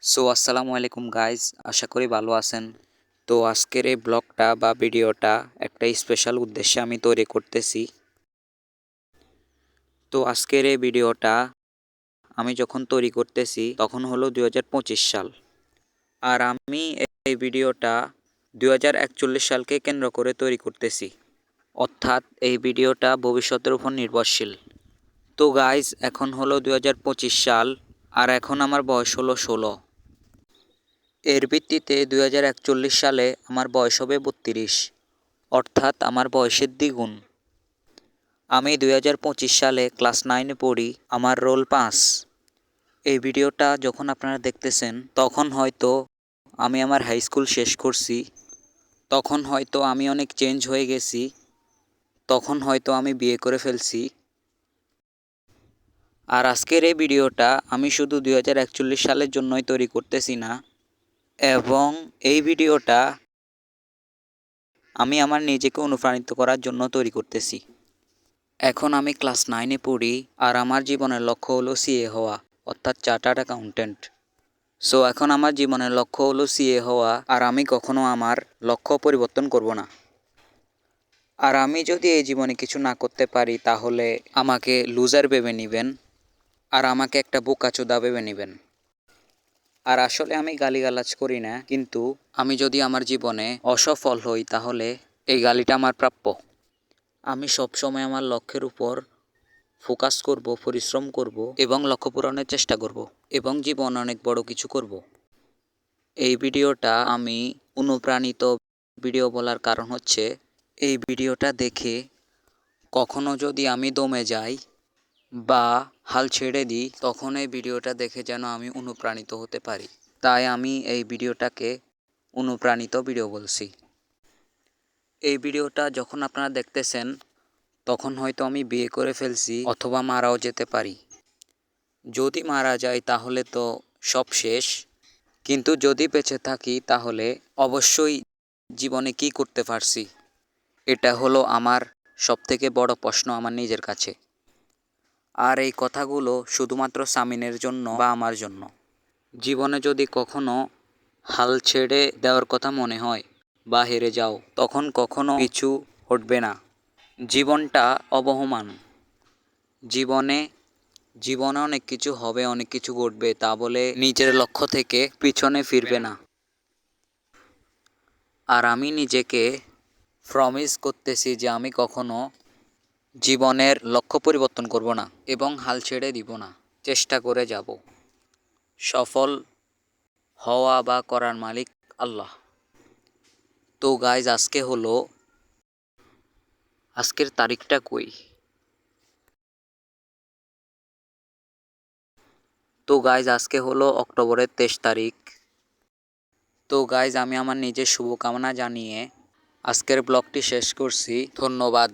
আসসালামু আলাইকুম গাইজ, আশা করি ভালো আছেন। তো আজকের এই ব্লগটা বা ভিডিওটা একটা স্পেশাল উদ্দেশ্যে আমি তৈরি করতেছি। তো আজকের এই ভিডিওটা আমি যখন তৈরি করতেছি তখন হলো 2025 সাল। আর আমি এই ভিডিওটা 2041 সালকে কেন্দ্র করে তৈরি করতেছি, অর্থাৎ এই ভিডিওটা ভবিষ্যতের উপর নির্ভরশীল। তো গাইজ, এখন হলো 2025 সাল, আর এখন আমার বয়স হলো 16। এর ভিত্তিতে 2041 সালে আমার বয়স হবে 32, অর্থাৎ আমার বয়সের দ্বিগুণ। আমি 2025 সালে ক্লাস 9-এ পড়ি, আমার রোল 5। এই ভিডিওটা যখন আপনারা দেখতেছেন তখন হয়তো আমি আমার হাই স্কুল শেষ করছি, তখন হয়তো আমি অনেক চেঞ্জ হয়ে গেছি, তখন হয়তো আমি বিয়ে করে ফেলছি। আর আজকের এই ভিডিওটা আমি শুধু 2041 সালের জন্যই তৈরি করতেছি না, এবং এই ভিডিওটা আমি আমার নিজেকে অনুপ্রাণিত করার জন্য তৈরি করতেছি। এখন আমি ক্লাস 9-এ পড়ি, আর আমার জীবনের লক্ষ্য হলো সিএ হওয়া, অর্থাৎ চার্টার্ড অ্যাকাউন্ট্যান্ট। এখন আমার জীবনের লক্ষ্য হলো সিএ হওয়া, আর আমি কখনো আমার লক্ষ্য পরিবর্তন করব না। আর আমি যদি এই জীবনে কিছু না করতে পারি তাহলে আমাকে লুজার ভেবে নেবেন, আর আমাকে একটা বোকাচোদা ভেবে নেবেন। আর আসলে আমি গালিগালাজ করি না, কিন্তু আমি যদি আমার জীবনে অসফল হই তাহলে এই গালিটা আমার প্রাপ্য। আমি সবসময় আমার লক্ষ্যের উপর ফোকাস করব, পরিশ্রম করব এবং লক্ষ্য পূরণের চেষ্টা করব, এবং জীবনে অনেক বড় কিছু করব। এই ভিডিওটা আমি অনুপ্রাণিত ভিডিও বলার কারণ হচ্ছে, এই ভিডিওটা দেখে কখনো যদি আমি দমে যাই বা হাল ছেড়ে দিই, তখন এই ভিডিওটা দেখে যেন আমি অনুপ্রাণিত হতে পারি। তাই আমি এই ভিডিওটাকে অনুপ্রাণিত ভিডিও বলছি। এই ভিডিওটা যখন আপনারা দেখতেছেন তখন হয়তো আমি বিয়ে করে ফেলছি অথবা মারাও যেতে পারি। যদি মারা যাই তাহলে তো সব শেষ, কিন্তু যদি বেঁচে থাকি তাহলে অবশ্যই জীবনে কি করতে পারছি, এটা হলো আমার সবথেকে বড় প্রশ্ন আমার নিজের কাছে। আর এই কথাগুলো শুধুমাত্র সামিনের জন্য বা আমার জন্য। জীবনে যদি কখনো হাল ছেড়ে দেওয়ার কথা মনে হয় বা হেরে যাও, তখন কখনো পিছু হটবে না। জীবনটা অবহমান। জীবনে জীবনে অনেক কিছু হবে, অনেক কিছু ঘটবে, তা বলে নিজের লক্ষ্য থেকে পিছনে ফিরবে না। আর আমি নিজেকে প্রমিস করতেছি যে আমি কখনো জীবনের লক্ষ্য পরিবর্তন করব না এবং হাল ছেড়ে দিব না, চেষ্টা করে যাব। সফল হওয়া বা করার মালিক আল্লাহ। তো গাইজ, আজকের তারিখটা কই? তো গাইজ, আজকে হলো অক্টোবরের 23 তারিখ। তো গাইজ, আমি আমার নিজের শুভকামনা জানিয়ে আজকের ব্লগটি শেষ করছি। ধন্যবাদ।